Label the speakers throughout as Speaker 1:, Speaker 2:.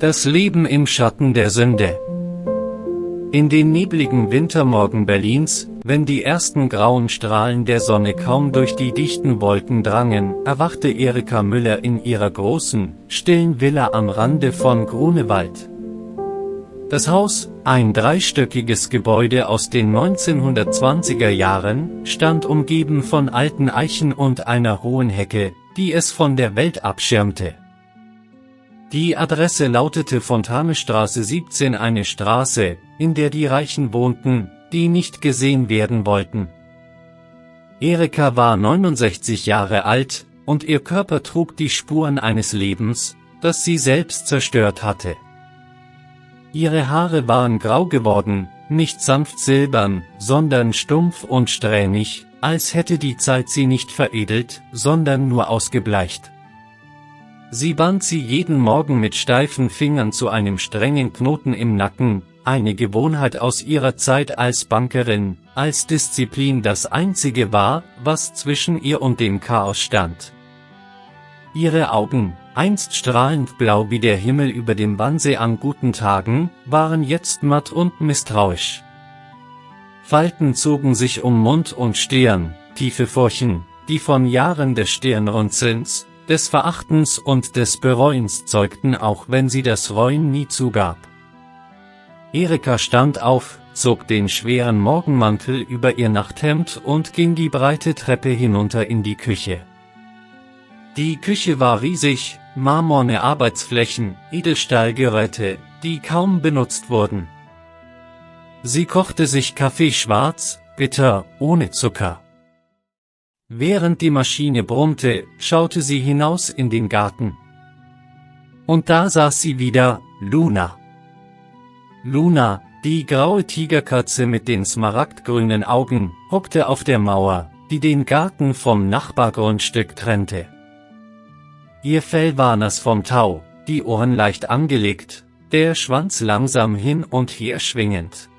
Speaker 1: Das Leben im Schatten der Sünde. In den nebligen Wintermorgen Berlins, wenn die ersten grauen Strahlen der Sonne kaum durch die dichten Wolken drangen, erwachte Erika Müller in ihrer großen, stillen Villa am Rande von Grunewald. Das Haus, ein dreistöckiges Gebäude aus den 1920er Jahren, stand umgeben von alten Eichen und einer hohen Hecke, die es von der Welt abschirmte. Die Adresse lautete Fontanestraße 17, eine Straße, in der die Reichen wohnten, die nicht gesehen werden wollten. Erika war 69 Jahre alt, und ihr Körper trug die Spuren eines Lebens, das sie selbst zerstört hatte. Ihre Haare waren grau geworden, nicht sanft silbern, sondern stumpf und strähnig, als hätte die Zeit sie nicht veredelt, sondern nur ausgebleicht. Sie band sie jeden Morgen mit steifen Fingern zu einem strengen Knoten im Nacken, eine Gewohnheit aus ihrer Zeit als Bankerin, als Disziplin das einzige war, was zwischen ihr und dem Chaos stand. Ihre Augen, einst strahlend blau wie der Himmel über dem Wannsee an guten Tagen, waren jetzt matt und misstrauisch. Falten zogen sich um Mund und Stirn, tiefe Furchen, die von Jahren des Stirnrunzelns, des Verachtens und des Bereuens zeugten, auch wenn sie das Reuen nie zugab. Erika stand auf, zog den schweren Morgenmantel über ihr Nachthemd und ging die breite Treppe hinunter in die Küche. Die Küche war riesig, marmorne Arbeitsflächen, Edelstahlgeräte, die kaum benutzt wurden. Sie kochte sich Kaffee schwarz, bitter, ohne Zucker. Während die Maschine brummte, schaute sie hinaus in den Garten. Und da saß sie wieder, Luna. Luna, die graue Tigerkatze mit den smaragdgrünen Augen, hockte auf der Mauer, die den Garten vom Nachbargrundstück trennte. Ihr Fell war nass vom Tau, die Ohren leicht angelegt, der Schwanz langsam hin und her schwingend.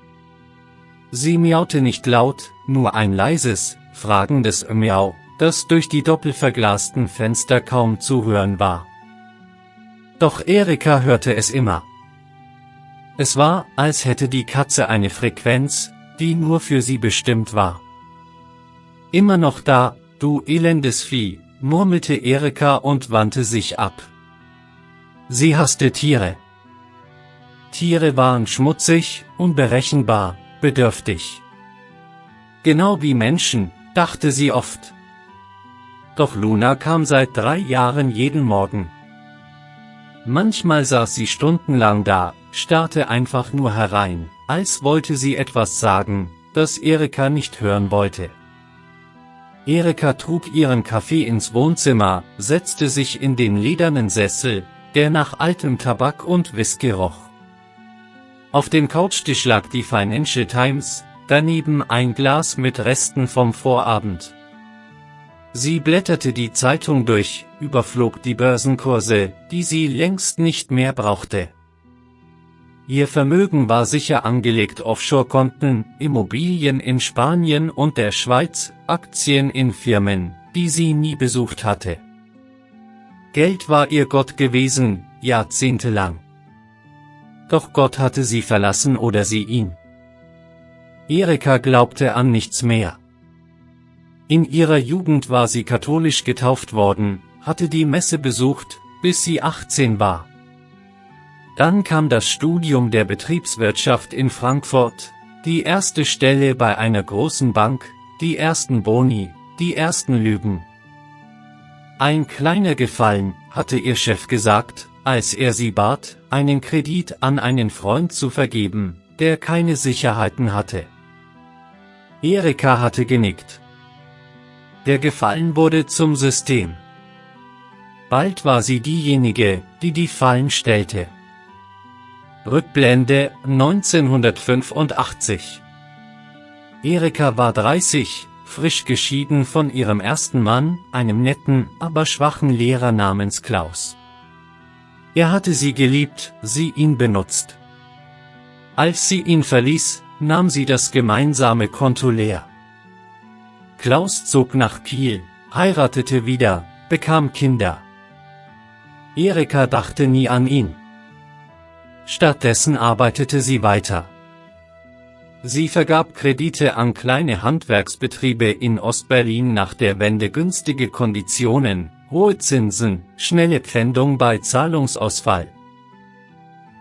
Speaker 1: Sie miaute nicht laut, nur ein leises, fragendes Miau, das durch die doppelverglasten Fenster kaum zu hören war. Doch Erika hörte es immer. Es war, als hätte die Katze eine Frequenz, die nur für sie bestimmt war. Immer noch da, du elendes Vieh, murmelte Erika und wandte sich ab. Sie hasste Tiere. Tiere waren schmutzig, unberechenbar, bedürftig. Genau wie Menschen, dachte sie oft. Doch Luna kam seit 3 Jahren jeden Morgen. Manchmal saß sie stundenlang da, starrte einfach nur herein, als wollte sie etwas sagen, das Erika nicht hören wollte. Erika trug ihren Kaffee ins Wohnzimmer, setzte sich in den ledernen Sessel, der nach altem Tabak und Whisky roch. Auf dem Couchtisch lag die Financial Times, daneben ein Glas mit Resten vom Vorabend. Sie blätterte die Zeitung durch, überflog die Börsenkurse, die sie längst nicht mehr brauchte. Ihr Vermögen war sicher angelegt, Offshore-Konten, Immobilien in Spanien und der Schweiz, Aktien in Firmen, die sie nie besucht hatte. Geld war ihr Gott gewesen, jahrzehntelang. Doch Gott hatte sie verlassen oder sie ihn. Erika glaubte an nichts mehr. In ihrer Jugend war sie katholisch getauft worden, hatte die Messe besucht, bis sie 18 war. Dann kam das Studium der Betriebswirtschaft in Frankfurt, die erste Stelle bei einer großen Bank, die ersten Boni, die ersten Lügen. Ein kleiner Gefallen, hatte ihr Chef gesagt, als er sie bat, einen Kredit an einen Freund zu vergeben, der keine Sicherheiten hatte. Erika hatte genickt. Der Gefallen wurde zum System. Bald war sie diejenige, die die Fallen stellte. Rückblende 1985. Erika war 30, frisch geschieden von ihrem ersten Mann, einem netten, aber schwachen Lehrer namens Klaus. Er hatte sie geliebt, sie ihn benutzt. Als sie ihn verließ, nahm sie das gemeinsame Konto leer. Klaus zog nach Kiel, heiratete wieder, bekam Kinder. Erika dachte nie an ihn. Stattdessen arbeitete sie weiter. Sie vergab Kredite an kleine Handwerksbetriebe in Ostberlin, nach der Wende günstige Konditionen, hohe Zinsen, schnelle Pfändung bei Zahlungsausfall.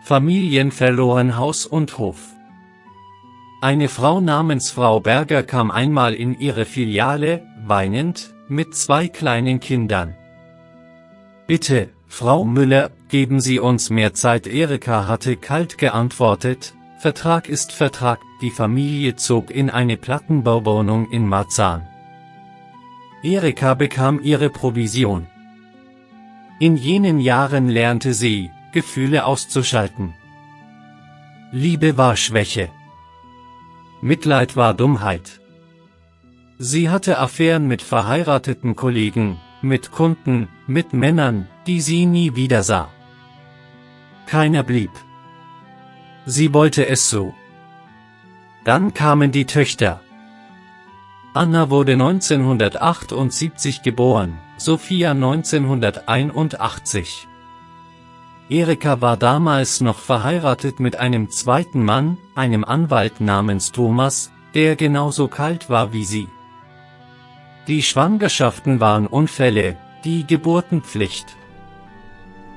Speaker 1: Familien verloren Haus und Hof. Eine Frau namens Frau Berger kam einmal in ihre Filiale, weinend, mit 2 kleinen Kindern. »Bitte, Frau Müller, geben Sie uns mehr Zeit.« Erika hatte kalt geantwortet: »Vertrag ist Vertrag.« Die Familie zog in eine Plattenbauwohnung in Marzahn. Erika bekam ihre Provision. In jenen Jahren lernte sie, Gefühle auszuschalten. Liebe war Schwäche. Mitleid war Dummheit. Sie hatte Affären mit verheirateten Kollegen, mit Kunden, mit Männern, die sie nie wieder sah. Keiner blieb. Sie wollte es so. Dann kamen die Töchter. Anna wurde 1978 geboren, Sophia 1981. Erika war damals noch verheiratet mit einem zweiten Mann, einem Anwalt namens Thomas, der genauso kalt war wie sie. Die Schwangerschaften waren Unfälle, die Geburten Pflicht.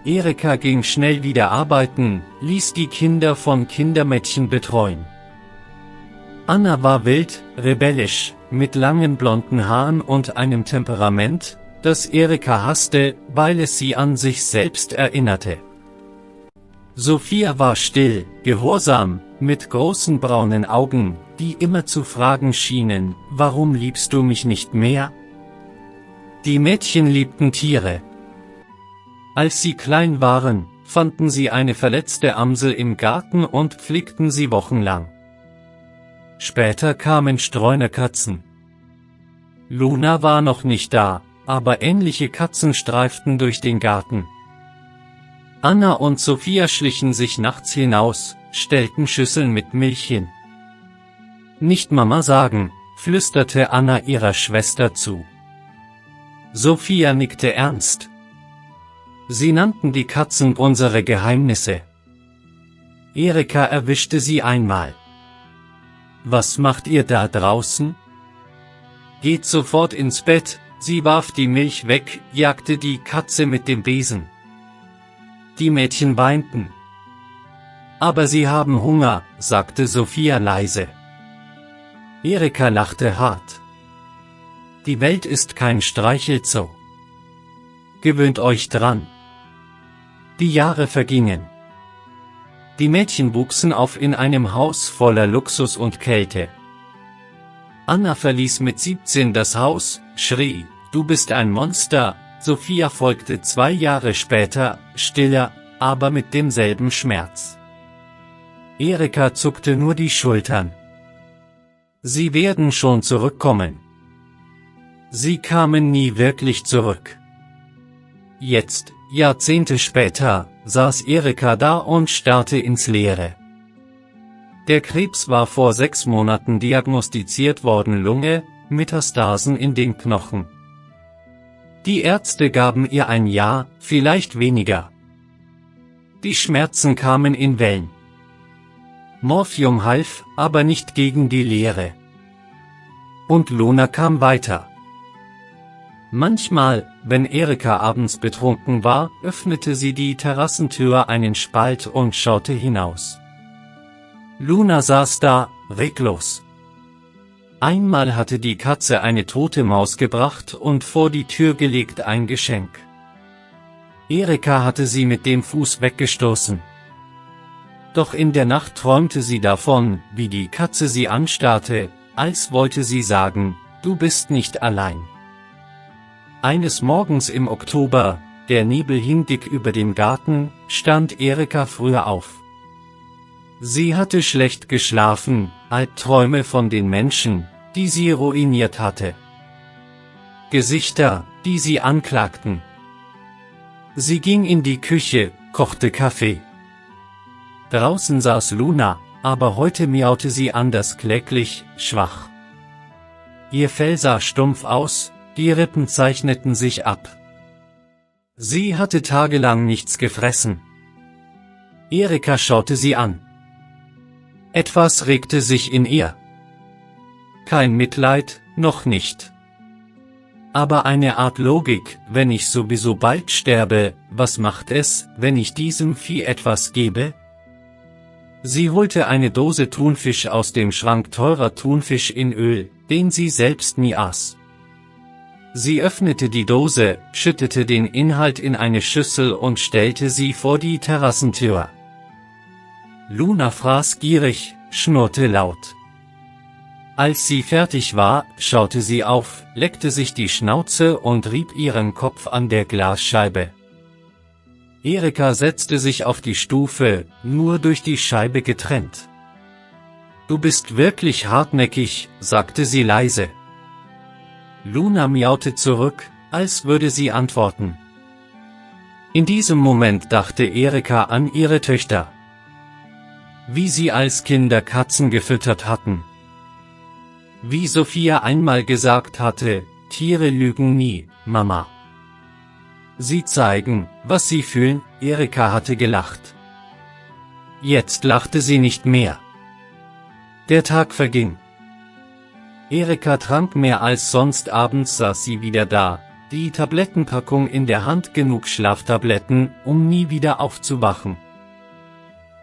Speaker 1: Erika ging schnell wieder arbeiten, ließ die Kinder von Kindermädchen betreuen. Anna war wild, rebellisch, mit langen blonden Haaren und einem Temperament, das Erika hasste, weil es sie an sich selbst erinnerte. Sophia war still, gehorsam, mit großen braunen Augen, die immer zu fragen schienen: »Warum liebst du mich nicht mehr?« Die Mädchen liebten Tiere. Als sie klein waren, fanden sie eine verletzte Amsel im Garten und pflegten sie wochenlang. Später kamen Streunerkatzen. Luna war noch nicht da, aber ähnliche Katzen streiften durch den Garten. Anna und Sophia schlichen sich nachts hinaus, stellten Schüsseln mit Milch hin. »Nicht Mama sagen«, flüsterte Anna ihrer Schwester zu. Sophia nickte ernst. Sie nannten die Katzen unsere Geheimnisse. Erika erwischte sie einmal. »Was macht ihr da draußen? Geht sofort ins Bett!« Sie warf die Milch weg, jagte die Katze mit dem Besen. Die Mädchen weinten. »Aber sie haben Hunger«, sagte Sophia leise. Erika lachte hart. »Die Welt ist kein Streichelzoo. Gewöhnt euch dran.« Die Jahre vergingen. Die Mädchen wuchsen auf in einem Haus voller Luxus und Kälte. Anna verließ mit 17 das Haus, schrie: »Du bist ein Monster!« Sophia folgte 2 Jahre später, stiller, aber mit demselben Schmerz. Erika zuckte nur die Schultern. Sie werden schon zurückkommen. Sie kamen nie wirklich zurück. Jetzt, Jahrzehnte später, saß Erika da und starrte ins Leere. Der Krebs war vor 6 Monaten diagnostiziert worden, Lunge, Metastasen in den Knochen. Die Ärzte gaben ihr ein Jahr, vielleicht weniger. Die Schmerzen kamen in Wellen. Morphium half, aber nicht gegen die Leere. Und Luna kam weiter. Manchmal, wenn Erika abends betrunken war, öffnete sie die Terrassentür einen Spalt und schaute hinaus. Luna saß da, reglos. Einmal hatte die Katze eine tote Maus gebracht und vor die Tür gelegt, ein Geschenk. Erika hatte sie mit dem Fuß weggestoßen. Doch in der Nacht träumte sie davon, wie die Katze sie anstarrte, als wollte sie sagen: »Du bist nicht allein.« Eines Morgens im Oktober, der Nebel hing dick über dem Garten, stand Erika früher auf. Sie hatte schlecht geschlafen, Albträume von den Menschen, die sie ruiniert hatte. Gesichter, die sie anklagten. Sie ging in die Küche, kochte Kaffee. Draußen saß Luna, aber heute miaute sie anders, kläglich, schwach. Ihr Fell sah stumpf aus, die Rippen zeichneten sich ab. Sie hatte tagelang nichts gefressen. Erika schaute sie an. Etwas regte sich in ihr. Kein Mitleid, noch nicht. Aber eine Art Logik: wenn ich sowieso bald sterbe, was macht es, wenn ich diesem Vieh etwas gebe? Sie holte eine Dose Thunfisch aus dem Schrank, teurer Thunfisch in Öl, den sie selbst nie aß. Sie öffnete die Dose, schüttete den Inhalt in eine Schüssel und stellte sie vor die Terrassentür. Luna fraß gierig, schnurrte laut. Als sie fertig war, schaute sie auf, leckte sich die Schnauze und rieb ihren Kopf an der Glasscheibe. Erika setzte sich auf die Stufe, nur durch die Scheibe getrennt. »Du bist wirklich hartnäckig«, sagte sie leise. Luna miaute zurück, als würde sie antworten. In diesem Moment dachte Erika an ihre Töchter. Wie sie als Kinder Katzen gefüttert hatten. Wie Sophia einmal gesagt hatte, Tiere lügen nie, Mama. Sie zeigen, was sie fühlen. Erika hatte gelacht. Jetzt lachte sie nicht mehr. Der Tag verging. Erika trank mehr als sonst. Abends saß sie wieder da, die Tablettenpackung in der Hand, genug Schlaftabletten, um nie wieder aufzuwachen.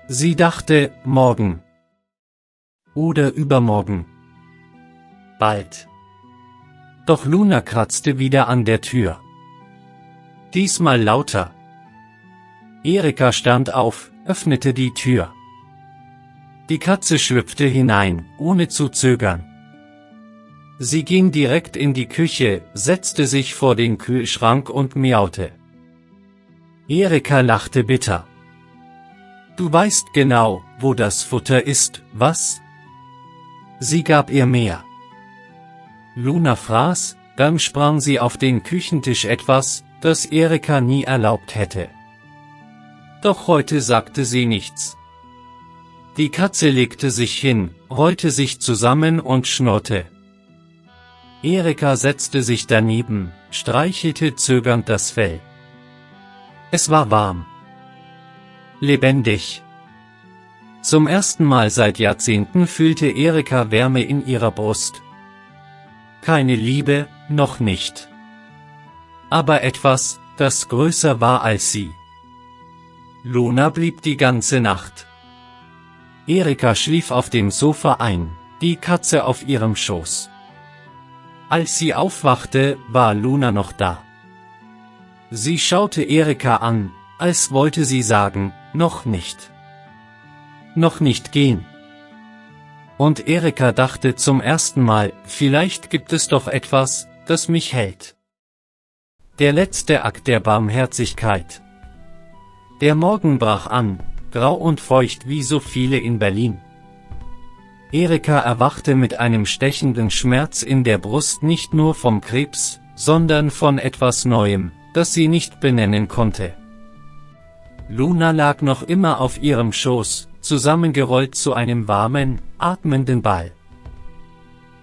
Speaker 1: Sie dachte, morgen. Oder übermorgen. Bald. Doch Luna kratzte wieder an der Tür. Diesmal lauter. Erika stand auf, öffnete die Tür. Die Katze schlüpfte hinein, ohne zu zögern. Sie ging direkt in die Küche, setzte sich vor den Kühlschrank und miaute. Erika lachte bitter. Du weißt genau, wo das Futter ist, was? Sie gab ihr mehr. Luna fraß, dann sprang sie auf den Küchentisch, etwas, das Erika nie erlaubt hätte. Doch heute sagte sie nichts. Die Katze legte sich hin, rollte sich zusammen und schnurrte. Erika setzte sich daneben, streichelte zögernd das Fell. Es war warm. Lebendig. Zum ersten Mal seit Jahrzehnten fühlte Erika Wärme in ihrer Brust. Keine Liebe, noch nicht. Aber etwas, das größer war als sie. Luna blieb die ganze Nacht. Erika schlief auf dem Sofa ein, die Katze auf ihrem Schoß. Als sie aufwachte, war Luna noch da. Sie schaute Erika an, als wollte sie sagen, noch nicht. Noch nicht gehen. Und Erika dachte zum ersten Mal, vielleicht gibt es doch etwas, das mich hält. Der letzte Akt der Barmherzigkeit. Der Morgen brach an, grau und feucht wie so viele in Berlin. Erika erwachte mit einem stechenden Schmerz in der Brust, nicht nur vom Krebs, sondern von etwas Neuem, das sie nicht benennen konnte. Luna lag noch immer auf ihrem Schoß, zusammengerollt zu einem warmen, atmenden Ball.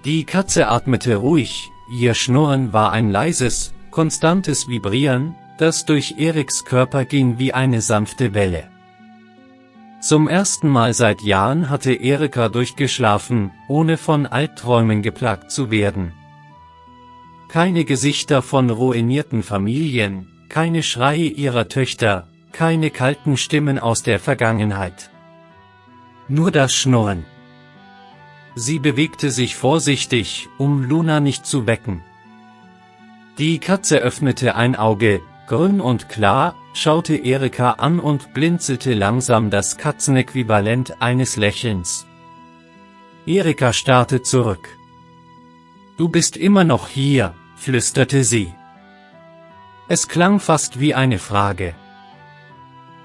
Speaker 1: Die Katze atmete ruhig, ihr Schnurren war ein leises, konstantes Vibrieren, das durch Eriks Körper ging wie eine sanfte Welle. Zum ersten Mal seit Jahren hatte Erika durchgeschlafen, ohne von Albträumen geplagt zu werden. Keine Gesichter von ruinierten Familien, keine Schreie ihrer Töchter, keine kalten Stimmen aus der Vergangenheit. Nur das Schnurren. Sie bewegte sich vorsichtig, um Luna nicht zu wecken. Die Katze öffnete ein Auge, grün und klar, schaute Erika an und blinzelte langsam, das Katzenäquivalent eines Lächelns. Erika starrte zurück. Du bist immer noch hier, flüsterte sie. Es klang fast wie eine Frage.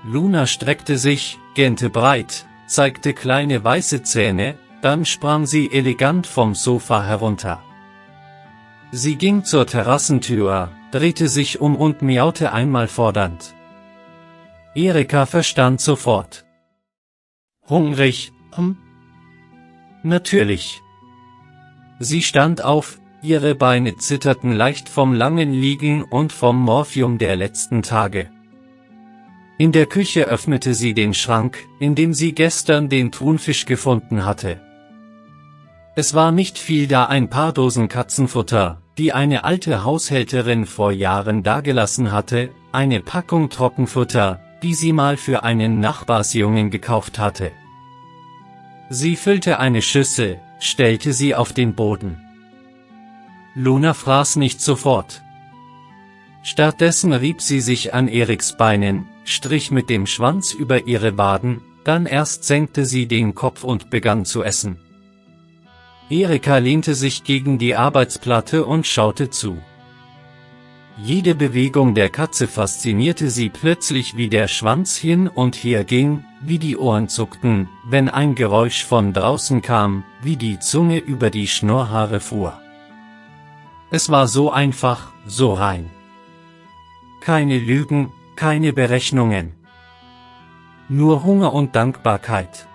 Speaker 1: Luna streckte sich, gähnte breit, zeigte kleine weiße Zähne, dann sprang sie elegant vom Sofa herunter. Sie ging zur Terrassentür, drehte sich um und miaute einmal fordernd. Erika verstand sofort. Hungrig? Natürlich. Sie stand auf, ihre Beine zitterten leicht vom langen Liegen und vom Morphium der letzten Tage. In der Küche öffnete sie den Schrank, in dem sie gestern den Thunfisch gefunden hatte. Es war nicht viel da, ein paar Dosen Katzenfutter, die eine alte Haushälterin vor Jahren dagelassen hatte, eine Packung Trockenfutter, die sie mal für einen Nachbarsjungen gekauft hatte. Sie füllte eine Schüssel, stellte sie auf den Boden. Luna fraß nicht sofort. Stattdessen rieb sie sich an Eriks Beinen, strich mit dem Schwanz über ihre Waden, dann erst senkte sie den Kopf und begann zu essen. Erika lehnte sich gegen die Arbeitsplatte und schaute zu. Jede Bewegung der Katze faszinierte sie plötzlich, wie der Schwanz hin und her ging, wie die Ohren zuckten, wenn ein Geräusch von draußen kam, wie die Zunge über die Schnurrhaare fuhr. Es war so einfach, so rein. Keine Lügen, keine Berechnungen. Nur Hunger und Dankbarkeit.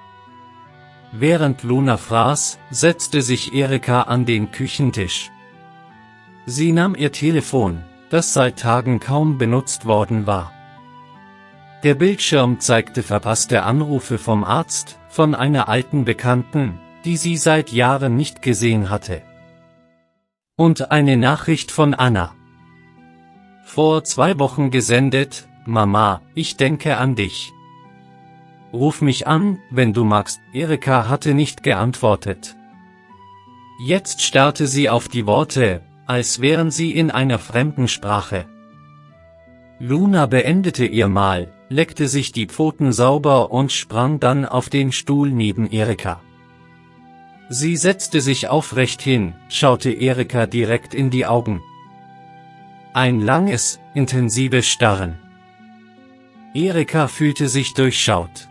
Speaker 1: Während Luna fraß, setzte sich Erika an den Küchentisch. Sie nahm ihr Telefon, das seit Tagen kaum benutzt worden war. Der Bildschirm zeigte verpasste Anrufe vom Arzt, von einer alten Bekannten, die sie seit Jahren nicht gesehen hatte. Und eine Nachricht von Anna. Vor 2 Wochen gesendet: Mama, ich denke an dich. Ruf mich an, wenn du magst. Erika hatte nicht geantwortet. Jetzt starrte sie auf die Worte, als wären sie in einer fremden Sprache. Luna beendete ihr Mahl, leckte sich die Pfoten sauber und sprang dann auf den Stuhl neben Erika. Sie setzte sich aufrecht hin, schaute Erika direkt in die Augen. Ein langes, intensives Starren. Erika fühlte sich durchschaut.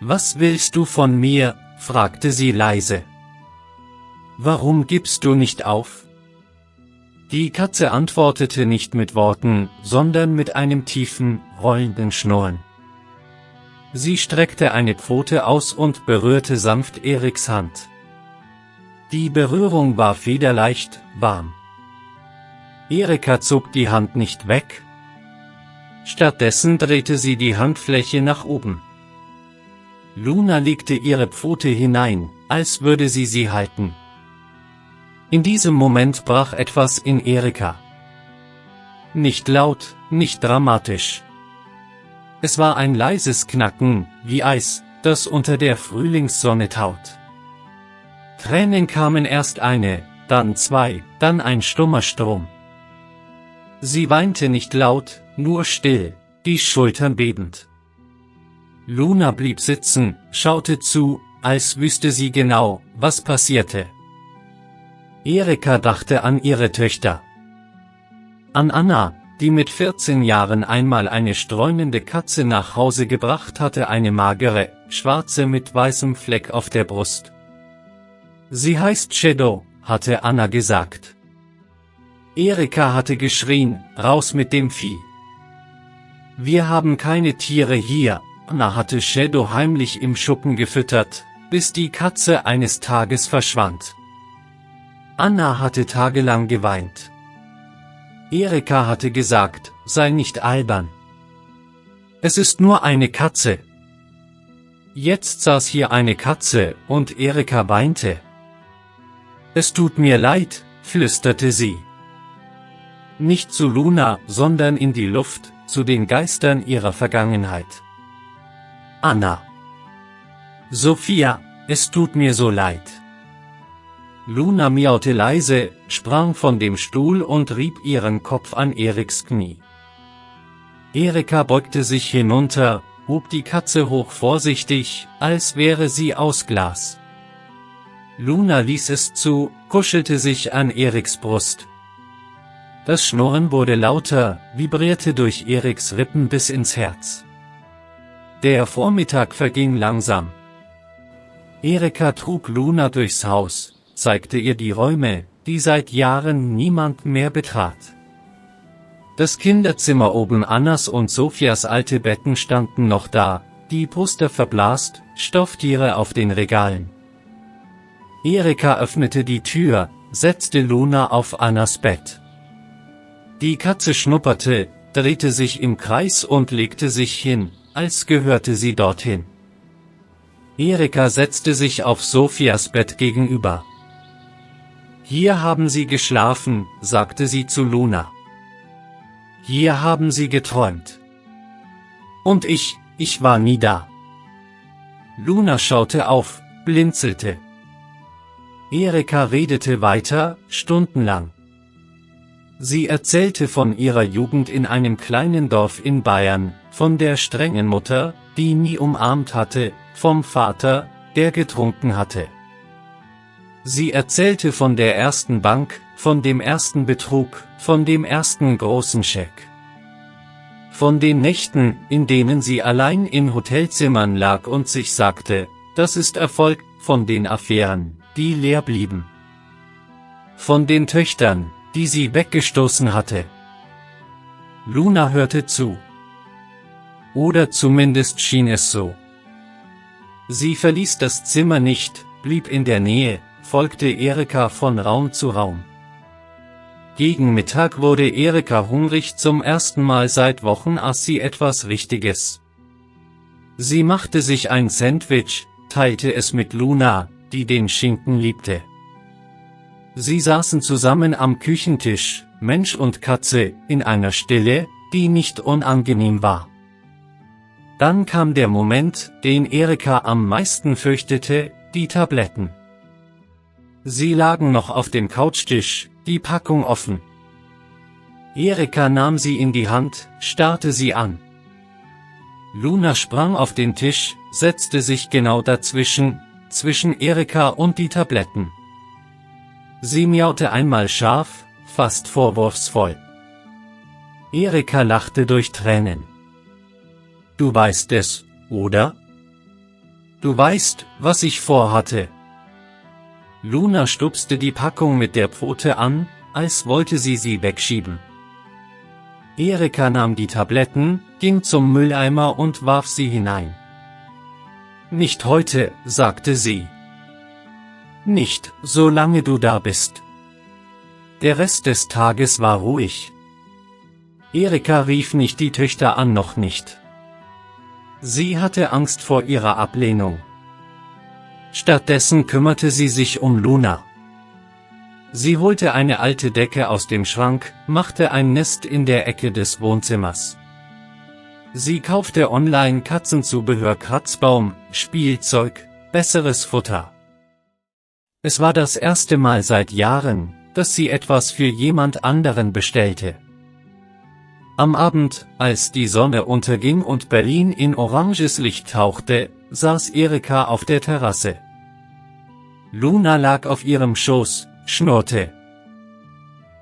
Speaker 1: Was willst du von mir? Fragte sie leise. Warum gibst du nicht auf? Die Katze antwortete nicht mit Worten, sondern mit einem tiefen, rollenden Schnurren. Sie streckte eine Pfote aus und berührte sanft Eriks Hand. Die Berührung war federleicht, warm. Erika zog die Hand nicht weg. Stattdessen drehte sie die Handfläche nach oben. Luna legte ihre Pfote hinein, als würde sie halten. In diesem Moment brach etwas in Erika. Nicht laut, nicht dramatisch. Es war ein leises Knacken, wie Eis, das unter der Frühlingssonne taut. Tränen kamen, erst eine, dann 2, dann ein stummer Strom. Sie weinte nicht laut, nur still, die Schultern bebend. Luna blieb sitzen, schaute zu, als wüsste sie genau, was passierte. Erika dachte an ihre Töchter. An Anna, die mit 14 Jahren einmal eine streunende Katze nach Hause gebracht hatte, eine magere, schwarze mit weißem Fleck auf der Brust. Sie heißt Shadow, hatte Anna gesagt. Erika hatte geschrien: Raus mit dem Vieh! Wir haben keine Tiere hier. Anna hatte Shadow heimlich im Schuppen gefüttert, bis die Katze eines Tages verschwand. Anna hatte tagelang geweint. Erika hatte gesagt, sei nicht albern. Es ist nur eine Katze. Jetzt saß hier eine Katze, und Erika weinte. Es tut mir leid, flüsterte sie. Nicht zu Luna, sondern in die Luft, zu den Geistern ihrer Vergangenheit. Anna. Sophia, es tut mir so leid. Luna miaute leise, sprang von dem Stuhl und rieb ihren Kopf an Eriks Knie. Erika beugte sich hinunter, hob die Katze hoch vorsichtig, als wäre sie aus Glas. Luna ließ es zu, kuschelte sich an Eriks Brust. Das Schnurren wurde lauter, vibrierte durch Eriks Rippen bis ins Herz. Der Vormittag verging langsam. Erika trug Luna durchs Haus, zeigte ihr die Räume, die seit Jahren niemand mehr betrat. Das Kinderzimmer oben, Annas und Sophias alte Betten standen noch da, die Poster verblasst, Stofftiere auf den Regalen. Erika öffnete die Tür, setzte Luna auf Annas Bett. Die Katze schnupperte, drehte sich im Kreis und legte sich hin, als gehörte sie dorthin. Erika setzte sich auf Sophias Bett gegenüber. »Hier haben Sie geschlafen«, sagte sie zu Luna. »Hier haben Sie geträumt. Und ich war nie da.« Luna schaute auf, blinzelte. Erika redete weiter, stundenlang. Sie erzählte von ihrer Jugend in einem kleinen Dorf in Bayern, von der strengen Mutter, die nie umarmt hatte, vom Vater, der getrunken hatte. Sie erzählte von der ersten Bank, von dem ersten Betrug, von dem ersten großen Scheck. Von den Nächten, in denen sie allein in Hotelzimmern lag und sich sagte, das ist Erfolg, von den Affären, die leer blieben. Von den Töchtern, die sie weggestoßen hatte. Luna hörte zu. Oder zumindest schien es so. Sie verließ das Zimmer nicht, blieb in der Nähe, folgte Erika von Raum zu Raum. Gegen Mittag wurde Erika hungrig, zum ersten Mal seit Wochen aß sie etwas Richtiges. Sie machte sich ein Sandwich, teilte es mit Luna, die den Schinken liebte. Sie saßen zusammen am Küchentisch, Mensch und Katze, in einer Stille, die nicht unangenehm war. Dann kam der Moment, den Erika am meisten fürchtete, die Tabletten. Sie lagen noch auf dem Couchtisch, die Packung offen. Erika nahm sie in die Hand, starrte sie an. Luna sprang auf den Tisch, setzte sich genau dazwischen, zwischen Erika und die Tabletten. Sie miaute einmal scharf, fast vorwurfsvoll. Erika lachte durch Tränen. Du weißt es, oder? Du weißt, was ich vorhatte. Luna stupste die Packung mit der Pfote an, als wollte sie wegschieben. Erika nahm die Tabletten, ging zum Mülleimer und warf sie hinein. Nicht heute, sagte sie. Nicht, solange du da bist. Der Rest des Tages war ruhig. Erika rief nicht die Töchter an, noch nicht. Sie hatte Angst vor ihrer Ablehnung. Stattdessen kümmerte sie sich um Luna. Sie holte eine alte Decke aus dem Schrank, machte ein Nest in der Ecke des Wohnzimmers. Sie kaufte online Katzenzubehör, Kratzbaum, Spielzeug, besseres Futter. Es war das erste Mal seit Jahren, dass sie etwas für jemand anderen bestellte. Am Abend, als die Sonne unterging und Berlin in oranges Licht tauchte, saß Erika auf der Terrasse. Luna lag auf ihrem Schoß, schnurrte.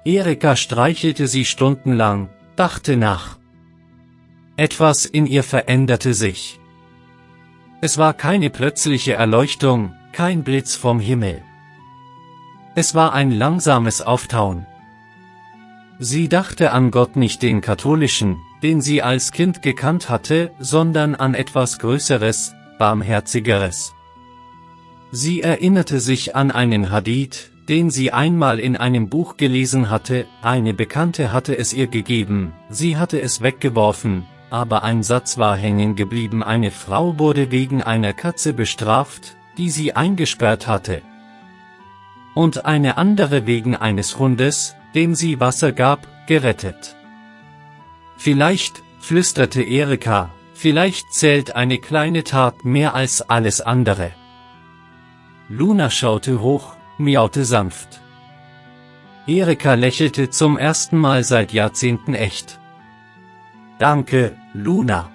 Speaker 1: Erika streichelte sie stundenlang, dachte nach. Etwas in ihr veränderte sich. Es war keine plötzliche Erleuchtung, kein Blitz vom Himmel. Es war ein langsames Auftauen. Sie dachte an Gott, nicht den katholischen, den sie als Kind gekannt hatte, sondern an etwas Größeres, Barmherzigeres. Sie erinnerte sich an einen Hadith, den sie einmal in einem Buch gelesen hatte, eine Bekannte hatte es ihr gegeben, sie hatte es weggeworfen, aber ein Satz war hängen geblieben: Eine Frau wurde wegen einer Katze bestraft, die sie eingesperrt hatte. Und eine andere wegen eines Hundes, dem sie Wasser gab, gerettet. Vielleicht, flüsterte Erika, vielleicht zählt eine kleine Tat mehr als alles andere. Luna schaute hoch, miaute sanft. Erika lächelte zum ersten Mal seit Jahrzehnten echt. Danke, Luna.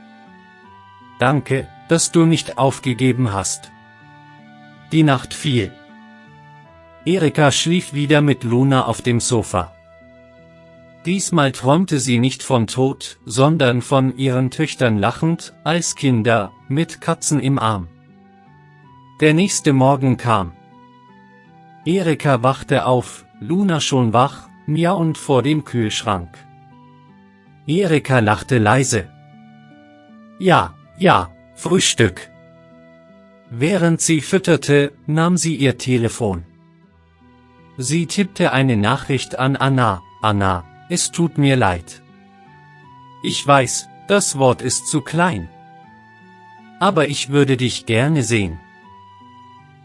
Speaker 1: Danke, dass du nicht aufgegeben hast. Die Nacht fiel. Erika schlief wieder mit Luna auf dem Sofa. Diesmal träumte sie nicht von Tod, sondern von ihren Töchtern lachend, als Kinder, mit Katzen im Arm. Der nächste Morgen kam. Erika wachte auf, Luna schon wach, miauend vor dem Kühlschrank. Erika lachte leise. Ja, Frühstück. Während sie fütterte, nahm sie ihr Telefon. Sie tippte eine Nachricht an Anna. Anna, es tut mir leid. ich weiß, das Wort ist zu klein. Aber ich würde dich gerne sehen.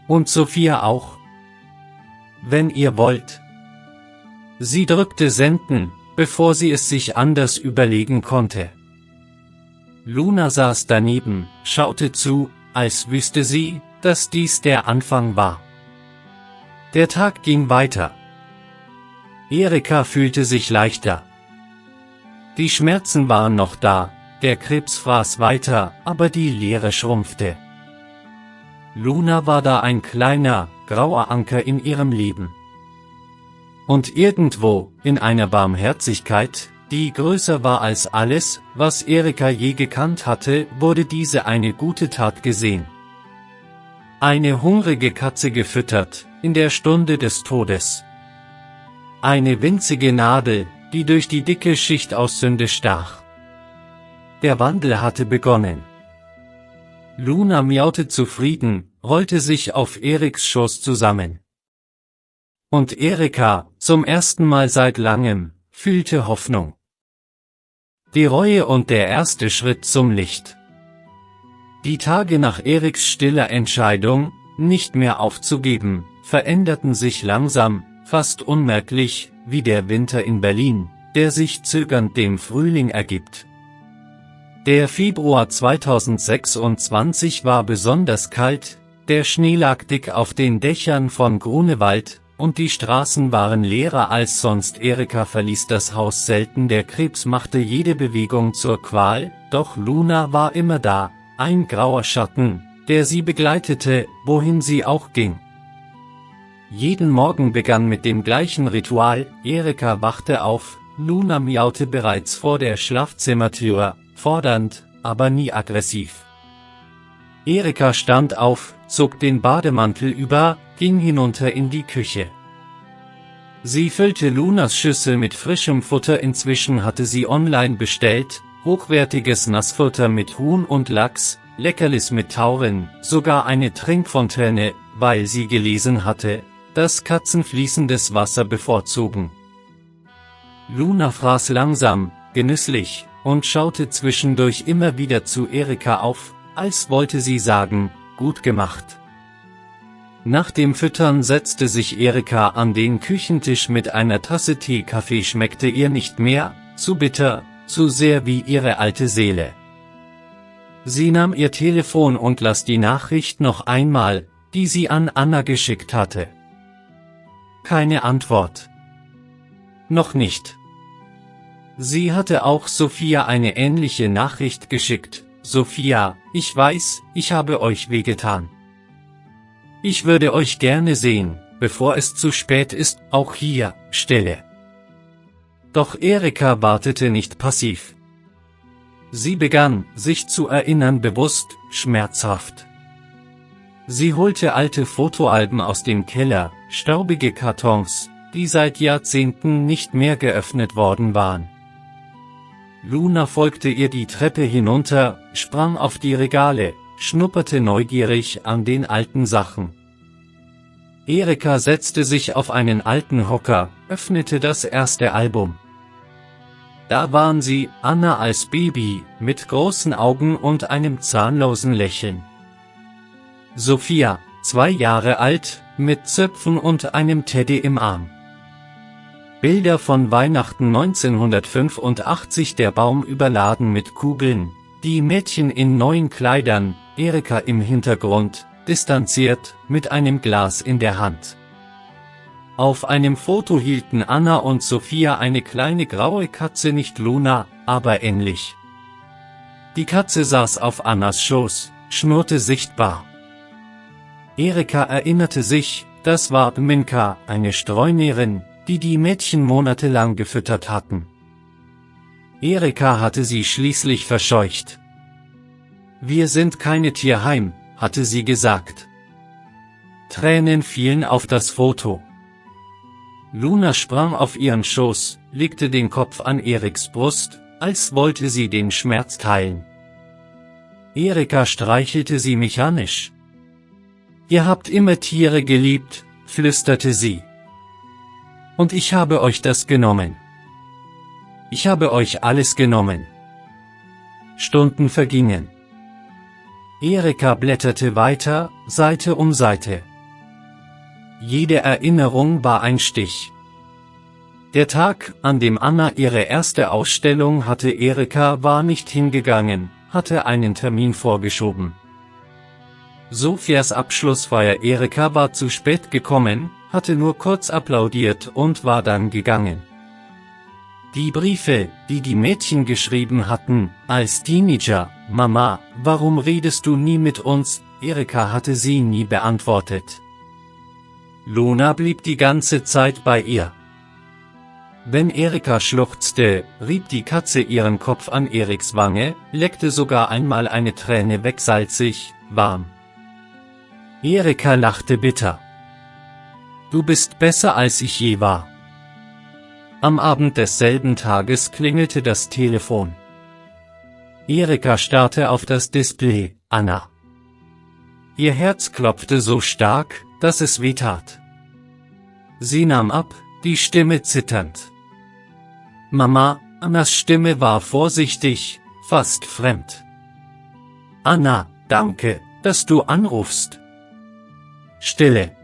Speaker 1: Und Sophia auch. Wenn ihr wollt. Sie drückte Senden, bevor sie es sich anders überlegen konnte. Luna saß daneben, schaute zu, als wüsste sie, dass dies der Anfang war. Der Tag ging weiter. Erika fühlte sich leichter. Die Schmerzen waren noch da, der Krebs fraß weiter, aber die Leere schrumpfte. Luna war da ein kleiner, grauer Anker in ihrem Leben. Und irgendwo, in einer Barmherzigkeit, die größer war als alles, was Erika je gekannt hatte, wurde diese eine gute Tat gesehen. Eine hungrige Katze gefüttert, in der Stunde des Todes. Eine winzige Nadel, die durch die dicke Schicht aus Sünde stach. Der Wandel hatte begonnen. Luna miaute zufrieden, rollte sich auf Eriks Schoß zusammen. Und Erika, zum ersten Mal seit langem, fühlte Hoffnung. Die Reue und der erste Schritt zum Licht. Die Tage nach Eriks stiller Entscheidung, nicht mehr aufzugeben, veränderten sich langsam, fast unmerklich, wie der Winter in Berlin, der sich zögernd dem Frühling ergibt. Der Februar 2026 war besonders kalt, der Schnee lag dick auf den Dächern von Grunewald, und die Straßen waren leerer als sonst. Erika verließ das Haus selten, der Krebs machte jede Bewegung zur Qual, doch Luna war immer da, ein grauer Schatten, der sie begleitete, wohin sie auch ging. Jeden Morgen begann mit dem gleichen Ritual, Erika wachte auf, Luna miaute bereits vor der Schlafzimmertür, fordernd, aber nie aggressiv. Erika stand auf, zog den Bademantel über, ging hinunter in die Küche. Sie füllte Lunas Schüssel mit frischem Futter, inzwischen hatte sie online bestellt, hochwertiges Nassfutter mit Huhn und Lachs, Leckerlis mit Tauren, sogar eine Trinkfontäne, weil sie gelesen hatte, dass Katzen fließendes Wasser bevorzugen. Luna fraß langsam, genüsslich, und schaute zwischendurch immer wieder zu Erika auf, als wollte sie sagen, gut gemacht. Nach dem Füttern setzte sich Erika an den Küchentisch mit einer Tasse Tee. Kaffee schmeckte ihr nicht mehr, zu bitter, zu sehr wie ihre alte Seele. Sie nahm ihr Telefon und las die Nachricht noch einmal, die sie an Anna geschickt hatte. Keine Antwort. Noch nicht. Sie hatte auch Sophia eine ähnliche Nachricht geschickt. Sophia, ich weiß, ich habe euch wehgetan. Ich würde euch gerne sehen, bevor es zu spät ist, auch hier, Stelle. Doch Erika wartete nicht passiv. Sie begann, sich zu erinnern, bewusst, schmerzhaft. Sie holte alte Fotoalben aus dem Keller, staubige Kartons, die seit Jahrzehnten nicht mehr geöffnet worden waren. Luna folgte ihr die Treppe hinunter, sprang auf die Regale, schnupperte neugierig an den alten Sachen. Erika setzte sich auf einen alten Hocker, öffnete das erste Album. Da waren sie, Anna als Baby, mit großen Augen und einem zahnlosen Lächeln. Sophia, 2 Jahre alt, mit Zöpfen und einem Teddy im Arm. Bilder von Weihnachten 1985, der Baum überladen mit Kugeln, die Mädchen in neuen Kleidern, Erika im Hintergrund, distanziert, mit einem Glas in der Hand. Auf einem Foto hielten Anna und Sophia eine kleine graue Katze, nicht Luna, aber ähnlich. Die Katze saß auf Annas Schoß, schnurrte sichtbar. Erika erinnerte sich, das war Minka, eine Streunäherin, die die Mädchen monatelang gefüttert hatten. Erika hatte sie schließlich verscheucht. Wir sind keine Tierheim, hatte sie gesagt. Tränen fielen auf das Foto. Luna sprang auf ihren Schoß, legte den Kopf an Eriks Brust, als wollte sie den Schmerz teilen. Erika streichelte sie mechanisch. Ihr habt immer Tiere geliebt, flüsterte sie. Und ich habe euch das genommen. Ich habe euch alles genommen. Stunden vergingen. Erika blätterte weiter, Seite um Seite. Jede Erinnerung war ein Stich. Der Tag, an dem Anna ihre erste Ausstellung hatte, Erika war nicht hingegangen, hatte einen Termin vorgeschoben. Sophias Abschlussfeier, Erika war zu spät gekommen, hatte nur kurz applaudiert und war dann gegangen. Die Briefe, die die Mädchen geschrieben hatten, als Teenager, Mama, warum redest du nie mit uns, Erika hatte sie nie beantwortet. Luna blieb die ganze Zeit bei ihr. Wenn Erika schluchzte, rieb die Katze ihren Kopf an Eriks Wange, leckte sogar einmal eine Träne weg, salzig, warm. Erika lachte bitter. Du bist besser als ich je war. Am Abend desselben Tages klingelte das Telefon. Erika starrte auf das Display, Anna. Ihr Herz klopfte so stark, dass es wehtat. Sie nahm ab, die Stimme zitternd. Mama, Annas Stimme war vorsichtig, fast fremd. Anna, danke, dass du anrufst. Stille.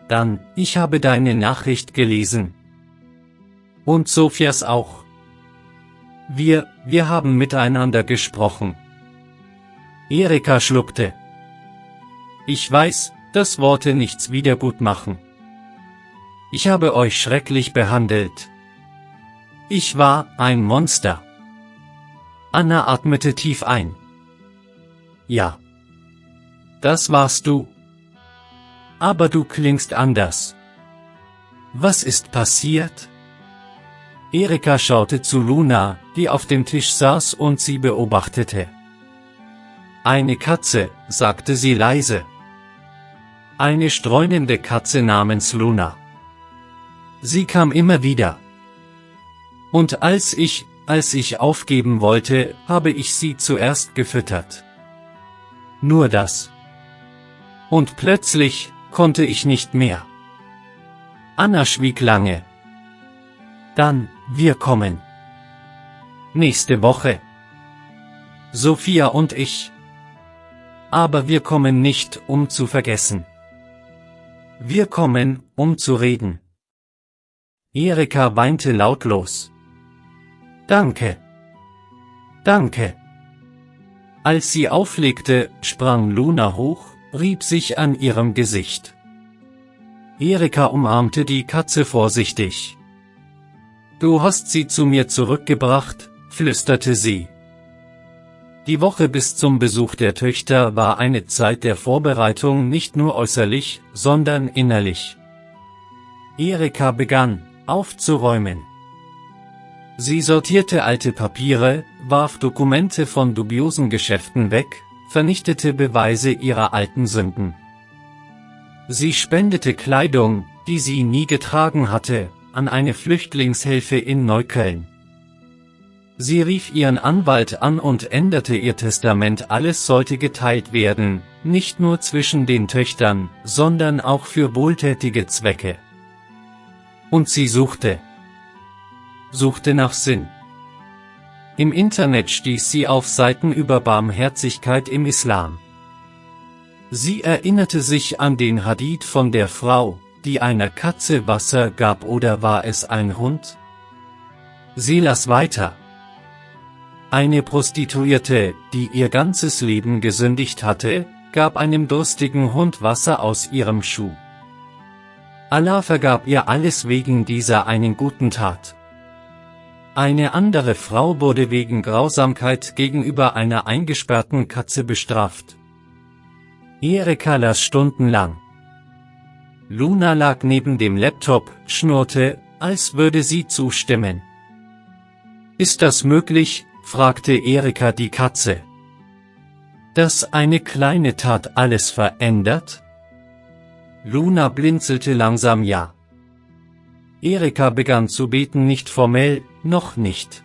Speaker 1: Dann, ich habe deine Nachricht gelesen. Und Sophias auch. Wir haben miteinander gesprochen. Erika schluckte. Ich weiß, dass Worte nichts wiedergutmachen. Ich habe euch schrecklich behandelt. Ich war ein Monster. Anna atmete tief ein. Ja. Das warst du. Aber du klingst anders. Was ist passiert? Erika schaute zu Luna, die auf dem Tisch saß und sie beobachtete. Eine Katze, sagte sie leise. Eine streunende Katze namens Luna. Sie kam immer wieder. Und als ich aufgeben wollte, habe ich sie zuerst gefüttert. Nur das. Und plötzlich konnte ich nicht mehr. Anna schwieg lange. Dann, wir kommen. Nächste Woche. Sophia und ich. Aber wir kommen nicht, um zu vergessen. Wir kommen, um zu reden. Erika weinte lautlos. Danke. Danke. Als sie auflegte, sprang Luna hoch, rieb sich an ihrem Gesicht. Erika umarmte die Katze vorsichtig. Du hast sie zu mir zurückgebracht, flüsterte sie. Die Woche bis zum Besuch der Töchter war eine Zeit der Vorbereitung, nicht nur äußerlich, sondern innerlich. Erika begann, aufzuräumen. Sie sortierte alte Papiere, warf Dokumente von dubiosen Geschäften weg, vernichtete Beweise ihrer alten Sünden. Sie spendete Kleidung, die sie nie getragen hatte, an eine Flüchtlingshilfe in Neukölln. Sie rief ihren Anwalt an und änderte ihr Testament. Alles sollte geteilt werden, nicht nur zwischen den Töchtern, sondern auch für wohltätige Zwecke. Und sie suchte nach Sinn. Im Internet stieß sie auf Seiten über Barmherzigkeit im Islam. Sie erinnerte sich an den Hadith von der Frau, die einer Katze Wasser gab, oder war es ein Hund? Sie las weiter. Eine Prostituierte, die ihr ganzes Leben gesündigt hatte, gab einem durstigen Hund Wasser aus ihrem Schuh. Allah vergab ihr alles wegen dieser einen guten Tat. Eine andere Frau wurde wegen Grausamkeit gegenüber einer eingesperrten Katze bestraft. Erika las stundenlang. Luna lag neben dem Laptop, schnurrte, als würde sie zustimmen. Ist das möglich? Fragte Erika die Katze. Dass eine kleine Tat alles verändert? Luna blinzelte langsam ja. Erika begann zu beten, nicht formell, noch nicht.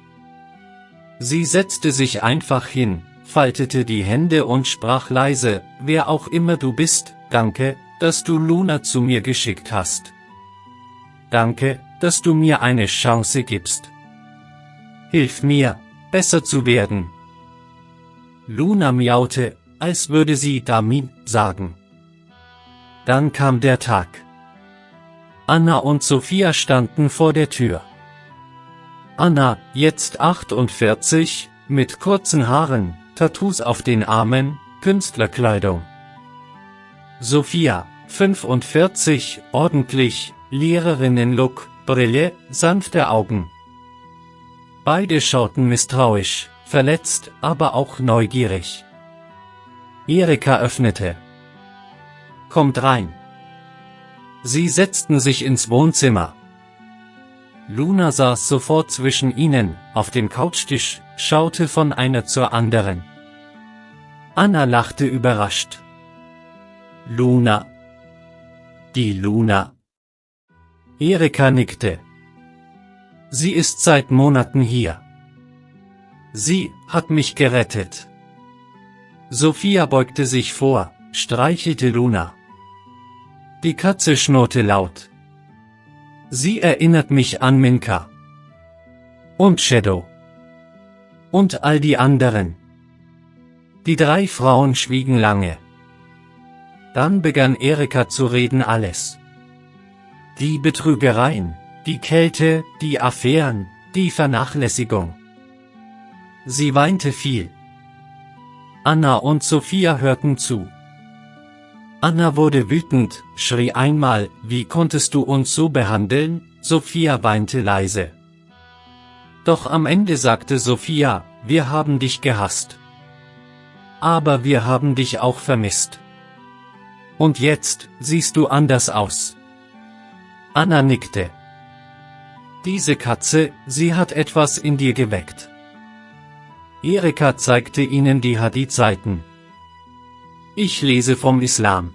Speaker 1: Sie setzte sich einfach hin, faltete die Hände und sprach leise, wer auch immer du bist, danke, dass du Luna zu mir geschickt hast. Danke, dass du mir eine Chance gibst. Hilf mir, besser zu werden, Luna miaute, als würde sie Damin sagen. Dann kam der Tag. Anna und Sophia standen vor der Tür. Anna, jetzt 48, mit kurzen Haaren, Tattoos auf den Armen, Künstlerkleidung. Sophia, 45, ordentlich, Lehrerinnen-Look, Brille, sanfte Augen. Beide schauten misstrauisch, verletzt, aber auch neugierig. Erika öffnete. Kommt rein. Sie setzten sich ins Wohnzimmer. Luna saß sofort zwischen ihnen, auf dem Couchtisch, schaute von einer zur anderen. Anna lachte überrascht. Luna. Die Luna. Erika nickte. Sie ist seit Monaten hier. Sie hat mich gerettet. Sophia beugte sich vor, streichelte Luna. Die Katze schnurrte laut. Sie erinnert mich an Minka. Und Shadow. Und all die anderen. Die 3 Frauen schwiegen lange. Dann begann Erika zu reden alles. Die Betrügereien, die Kälte, die Affären, die Vernachlässigung. Sie weinte viel. Anna und Sophia hörten zu. Anna wurde wütend, schrie einmal, wie konntest du uns so behandeln? Sophia weinte leise. Doch am Ende sagte Sophia, wir haben dich gehasst. Aber wir haben dich auch vermisst. Und jetzt siehst du anders aus. Anna nickte. Diese Katze, sie hat etwas in dir geweckt. Erika zeigte ihnen die Hadith-Seiten. Ich lese vom Islam.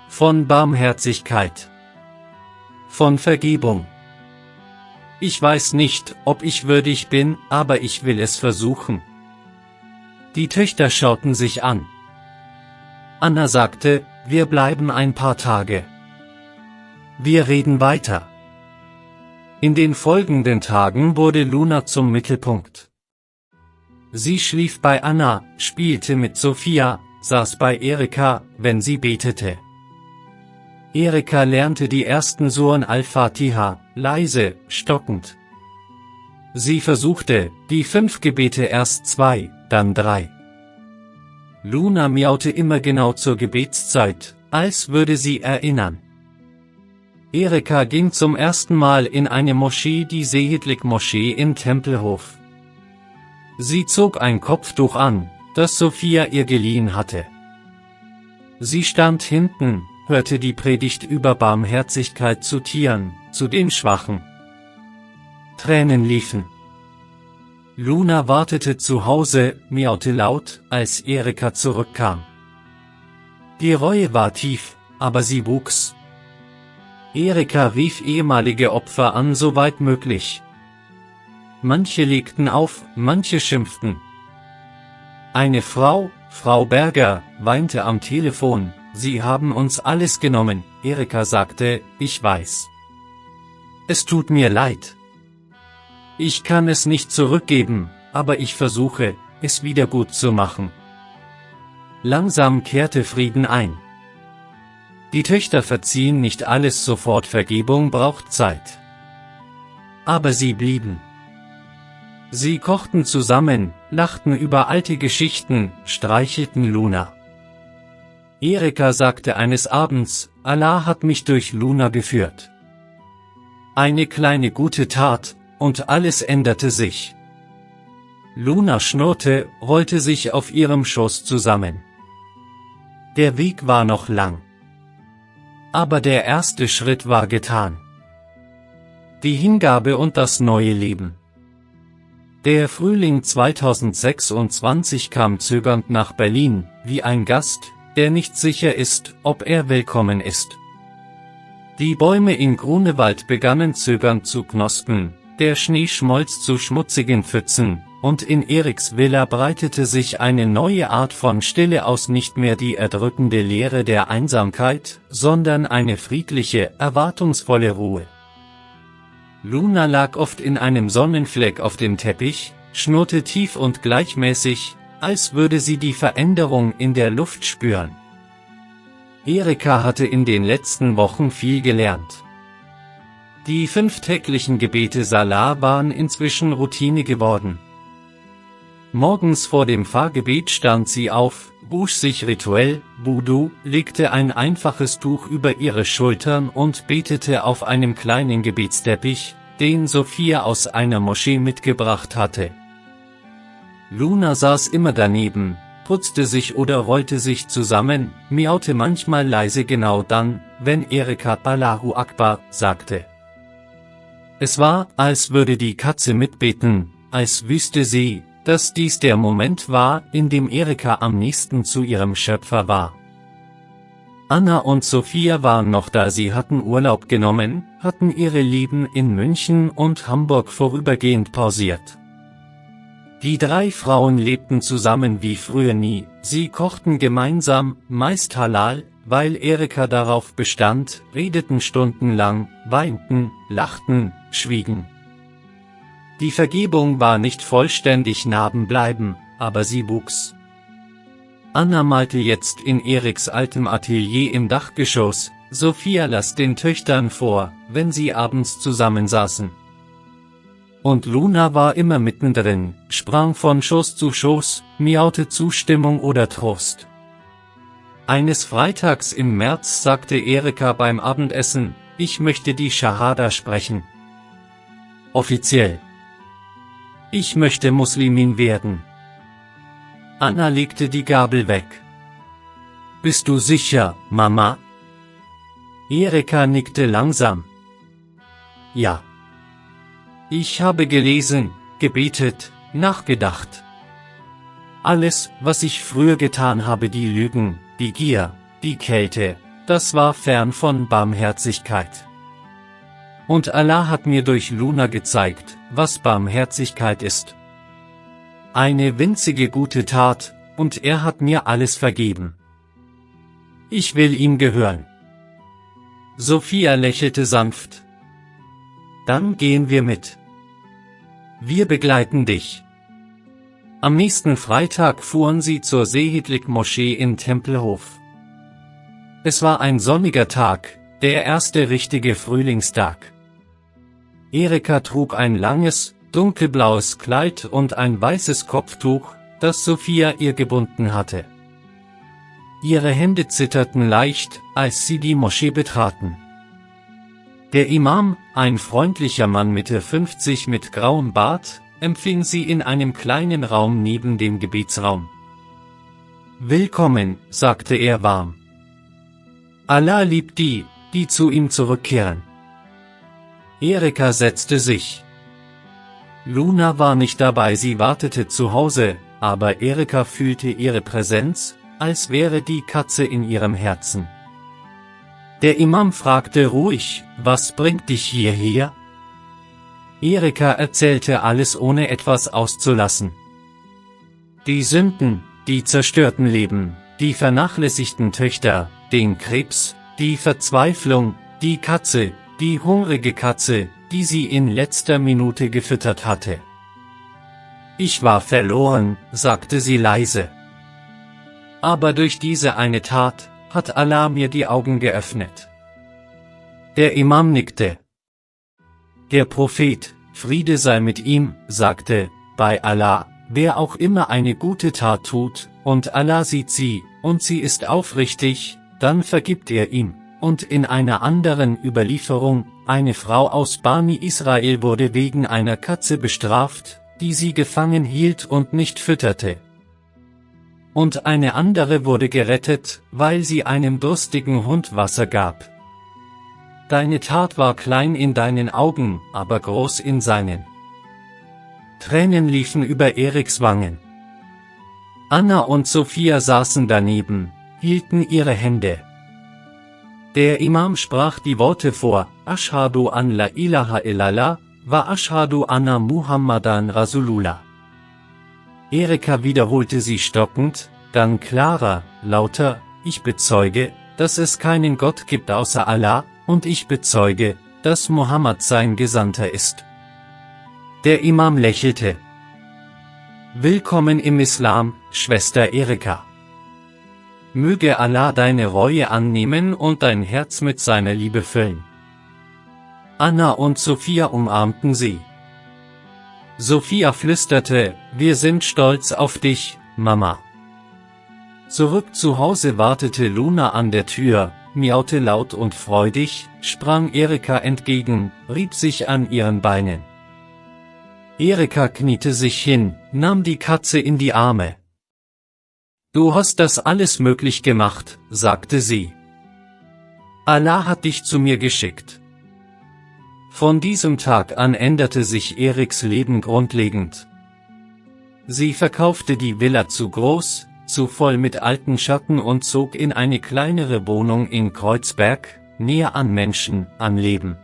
Speaker 1: Von Barmherzigkeit. Von Vergebung. Ich weiß nicht, ob ich würdig bin, aber ich will es versuchen. Die Töchter schauten sich an. Anna sagte, wir bleiben ein paar Tage. Wir reden weiter. In den folgenden Tagen wurde Luna zum Mittelpunkt. Sie schlief bei Anna, spielte mit Sophia, saß bei Erika, wenn sie betete. Erika lernte die ersten Suren al-Fatiha, leise, stockend. Sie versuchte, die 5 Gebete erst 2, dann 3. Luna miaute immer genau zur Gebetszeit, als würde sie erinnern. Erika ging zum ersten Mal in eine Moschee, die Sehidlik-Moschee in Tempelhof. Sie zog ein Kopftuch an, das Sophia ihr geliehen hatte. Sie stand hinten, hörte die Predigt über Barmherzigkeit zu Tieren, zu den Schwachen. Tränen liefen. Luna wartete zu Hause, miaute laut, als Erika zurückkam. Die Reue war tief, aber sie wuchs. Erika rief ehemalige Opfer an, soweit möglich. Manche legten auf, manche schimpften. Eine Frau, Frau Berger, weinte am Telefon, sie haben uns alles genommen. Erika sagte, ich weiß. Es tut mir leid. Ich kann es nicht zurückgeben, aber ich versuche, es wieder gut zu machen. Langsam kehrte Frieden ein. Die Töchter verziehen nicht alles sofort, Vergebung braucht Zeit. Aber sie blieben. Sie kochten zusammen, lachten über alte Geschichten, streichelten Luna. Erika sagte eines Abends, Allah hat mich durch Luna geführt. Eine kleine gute Tat, und alles änderte sich. Luna schnurrte, rollte sich auf ihrem Schoß zusammen. Der Weg war noch lang. Aber der erste Schritt war getan. Die Hingabe und das neue Leben. Der Frühling 2026 kam zögernd nach Berlin, wie ein Gast, der nicht sicher ist, ob er willkommen ist. Die Bäume in Grunewald begannen zögernd zu knospen, der Schnee schmolz zu schmutzigen Pfützen, und in Eriks Villa breitete sich eine neue Art von Stille aus, nicht mehr die erdrückende Leere der Einsamkeit, sondern eine friedliche, erwartungsvolle Ruhe. Luna lag oft in einem Sonnenfleck auf dem Teppich, schnurrte tief und gleichmäßig, als würde sie die Veränderung in der Luft spüren. Erika hatte in den letzten Wochen viel gelernt. Die 5 täglichen Gebete Salah waren inzwischen Routine geworden. Morgens vor dem Fahrgebet stand sie auf, wusch sich rituell, Wudu, legte ein einfaches Tuch über ihre Schultern und betete auf einem kleinen Gebetsteppich, den Sophia aus einer Moschee mitgebracht hatte. Luna saß immer daneben, putzte sich oder rollte sich zusammen, miaute manchmal leise genau dann, wenn Erika Allahu Akbar sagte. Es war, als würde die Katze mitbeten, als wüsste sie, dass dies der Moment war, in dem Erika am nächsten zu ihrem Schöpfer war. Anna und Sophia waren noch da, sie hatten Urlaub genommen, hatten ihre Leben in München und Hamburg vorübergehend pausiert. Die 3 Frauen lebten zusammen wie früher nie, sie kochten gemeinsam, meist halal, weil Erika darauf bestand, redeten stundenlang, weinten, lachten, schwiegen. Die Vergebung war nicht vollständig Narben bleiben, aber sie wuchs. Anna malte jetzt in Eriks altem Atelier im Dachgeschoss, Sophia las den Töchtern vor, wenn sie abends zusammensaßen. Und Luna war immer mittendrin, sprang von Schoß zu Schoß, miaute Zustimmung oder Trost. Eines Freitags im März sagte Erika beim Abendessen, ich möchte die Schahada sprechen. Offiziell. Ich möchte Muslimin werden. Anna legte die Gabel weg. Bist du sicher, Mama? Erika nickte langsam. Ja. Ich habe gelesen, gebetet, nachgedacht. Alles, was ich früher getan habe, die Lügen, die Gier, die Kälte, das war fern von Barmherzigkeit. Und Allah hat mir durch Luna gezeigt, was Barmherzigkeit ist. Eine winzige gute Tat, und er hat mir alles vergeben. Ich will ihm gehören. Sophia lächelte sanft. Dann gehen wir mit. Wir begleiten dich. Am nächsten Freitag fuhren sie zur Sehidlik-Moschee in Tempelhof. Es war ein sonniger Tag, der erste richtige Frühlingstag. Erika trug ein langes, dunkelblaues Kleid und ein weißes Kopftuch, das Sophia ihr gebunden hatte. Ihre Hände zitterten leicht, als sie die Moschee betraten. Der Imam, ein freundlicher Mann Mitte 50 mit grauem Bart, empfing sie in einem kleinen Raum neben dem Gebetsraum. Willkommen, sagte er warm. Allah liebt die, die zu ihm zurückkehren. Erika setzte sich. Luna war nicht dabei, sie wartete zu Hause, aber Erika fühlte ihre Präsenz, als wäre die Katze in ihrem Herzen. Der Imam fragte ruhig, was bringt dich hierher? Erika erzählte alles ohne etwas auszulassen. Die Sünden, die zerstörten Leben, die vernachlässigten Töchter, den Krebs, die Verzweiflung, die Katze, die hungrige Katze, die sie in letzter Minute gefüttert hatte. Ich war verloren, sagte sie leise. Aber durch diese eine Tat, hat Allah mir die Augen geöffnet. Der Imam nickte. Der Prophet, Friede sei mit ihm, sagte, bei Allah, wer auch immer eine gute Tat tut, und Allah sieht sie, und sie ist aufrichtig, dann vergibt er ihm. Und in einer anderen Überlieferung, eine Frau aus Bani Israel wurde wegen einer Katze bestraft, die sie gefangen hielt und nicht fütterte. Und eine andere wurde gerettet, weil sie einem durstigen Hund Wasser gab. Deine Tat war klein in deinen Augen, aber groß in seinen. Tränen liefen über Eriks Wangen. Anna und Sophia saßen daneben, hielten ihre Hände. Der Imam sprach die Worte vor, Ashhadu an la ilaha illallah, wa ashhadu anna Muhammadan Rasulullah. Erika wiederholte sie stockend, dann klarer, lauter, ich bezeuge, dass es keinen Gott gibt außer Allah, und ich bezeuge, dass Mohammed sein Gesandter ist. Der Imam lächelte. Willkommen im Islam, Schwester Erika. Möge Allah deine Reue annehmen und dein Herz mit seiner Liebe füllen. Anna und Sophia umarmten sie. Sophia flüsterte, wir sind stolz auf dich, Mama. Zurück zu Hause wartete Luna an der Tür, miaute laut und freudig, sprang Erika entgegen, rieb sich an ihren Beinen. Erika kniete sich hin, nahm die Katze in die Arme. Du hast das alles möglich gemacht, sagte sie. Allah hat dich zu mir geschickt. Von diesem Tag an änderte sich Eriks Leben grundlegend. Sie verkaufte die Villa zu groß, zu voll mit alten Schatten und zog in eine kleinere Wohnung in Kreuzberg, näher an Menschen, an Leben.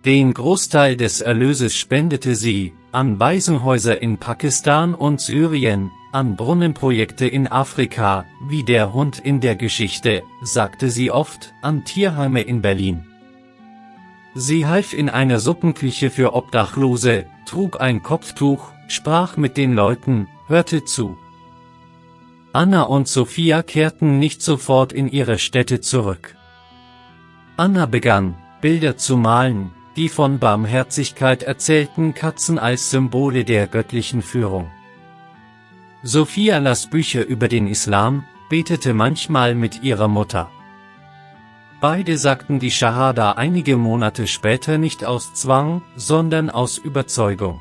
Speaker 1: Den Großteil des Erlöses spendete sie, an Waisenhäuser in Pakistan und Syrien, an Brunnenprojekte in Afrika, wie der Hund in der Geschichte, sagte sie oft, an Tierheime in Berlin. Sie half in einer Suppenküche für Obdachlose, trug ein Kopftuch, sprach mit den Leuten, hörte zu. Anna und Sophia kehrten nicht sofort in ihre Städte zurück. Anna begann, Bilder zu malen, die von Barmherzigkeit erzählten, Katzen als Symbole der göttlichen Führung. Sophia las Bücher über den Islam, betete manchmal mit ihrer Mutter. Beide sagten die Schahada einige Monate später nicht aus Zwang, sondern aus Überzeugung.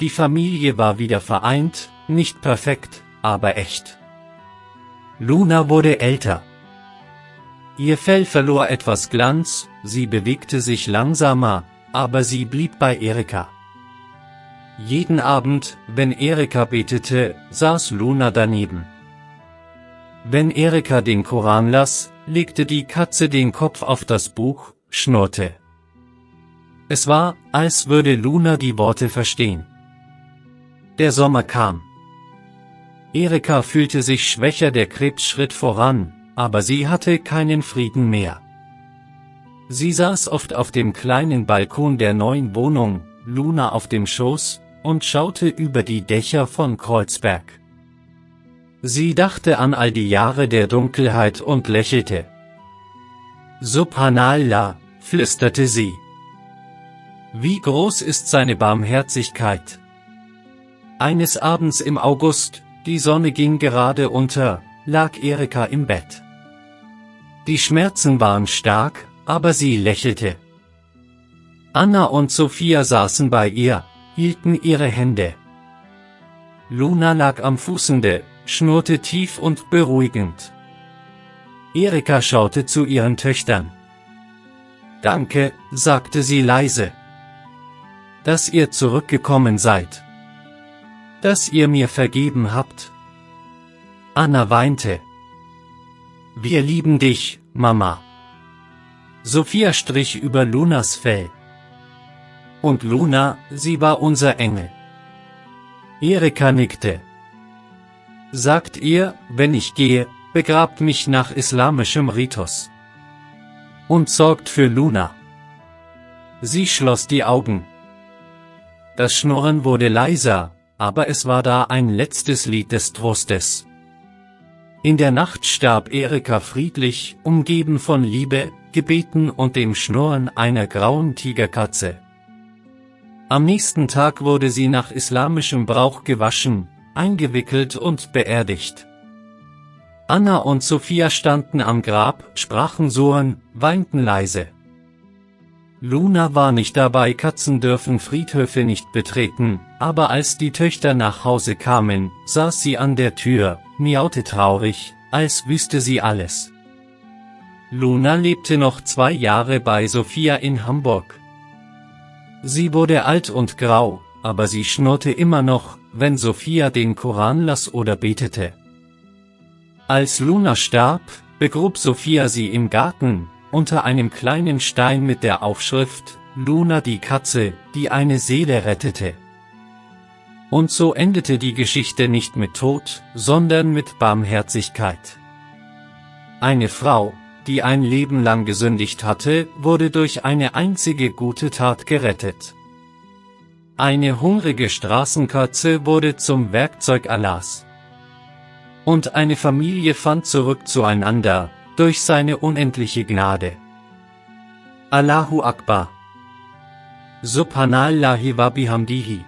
Speaker 1: Die Familie war wieder vereint, nicht perfekt, aber echt. Luna wurde älter. Ihr Fell verlor etwas Glanz, sie bewegte sich langsamer, aber sie blieb bei Erika. Jeden Abend, wenn Erika betete, saß Luna daneben. Wenn Erika den Koran las, legte die Katze den Kopf auf das Buch, schnurrte. Es war, als würde Luna die Worte verstehen. Der Sommer kam. Erika fühlte sich schwächer, der Krebs schritt voran, aber sie hatte keinen Frieden mehr. Sie saß oft auf dem kleinen Balkon der neuen Wohnung, Luna auf dem Schoß, und schaute über die Dächer von Kreuzberg. Sie dachte an all die Jahre der Dunkelheit und lächelte. Subhanallah, flüsterte sie. Wie groß ist seine Barmherzigkeit? Eines Abends im August, die Sonne ging gerade unter, lag Erika im Bett. Die Schmerzen waren stark, aber sie lächelte. Anna und Sophia saßen bei ihr, hielten ihre Hände. Luna lag am Fußende, schnurrte tief und beruhigend. Erika schaute zu ihren Töchtern. Danke, sagte sie leise. Dass ihr zurückgekommen seid. Dass ihr mir vergeben habt. Anna weinte. Wir lieben dich, Mama. Sophia strich über Lunas Fell. Und Luna, sie war unser Engel. Erika nickte. Sagt ihr, wenn ich gehe, begrabt mich nach islamischem Ritus. Und sorgt für Luna. Sie schloss die Augen. Das Schnurren wurde leiser, aber es war da ein letztes Lied des Trostes. In der Nacht starb Erika friedlich, umgeben von Liebe, Gebeten und dem Schnurren einer grauen Tigerkatze. Am nächsten Tag wurde sie nach islamischem Brauch gewaschen, eingewickelt und beerdigt. Anna und Sophia standen am Grab, sprachen Suren, weinten leise. Luna war nicht dabei, Katzen dürfen Friedhöfe nicht betreten, aber als die Töchter nach Hause kamen, saß sie an der Tür, miaute traurig, als wüsste sie alles. Luna lebte noch 2 Jahre bei Sophia in Hamburg. Sie wurde alt und grau, aber sie schnurrte immer noch, wenn Sophia den Koran las oder betete. Als Luna starb, begrub Sophia sie im Garten, unter einem kleinen Stein mit der Aufschrift, Luna die Katze, die eine Seele rettete. Und so endete die Geschichte nicht mit Tod, sondern mit Barmherzigkeit. Eine Frau, die ein Leben lang gesündigt hatte, wurde durch eine einzige gute Tat gerettet. Eine hungrige Straßenkatze wurde zum Werkzeug Allahs. Und eine Familie fand zurück zueinander, durch seine unendliche Gnade. Allahu Akbar. Subhanallahi wa bihamdihi.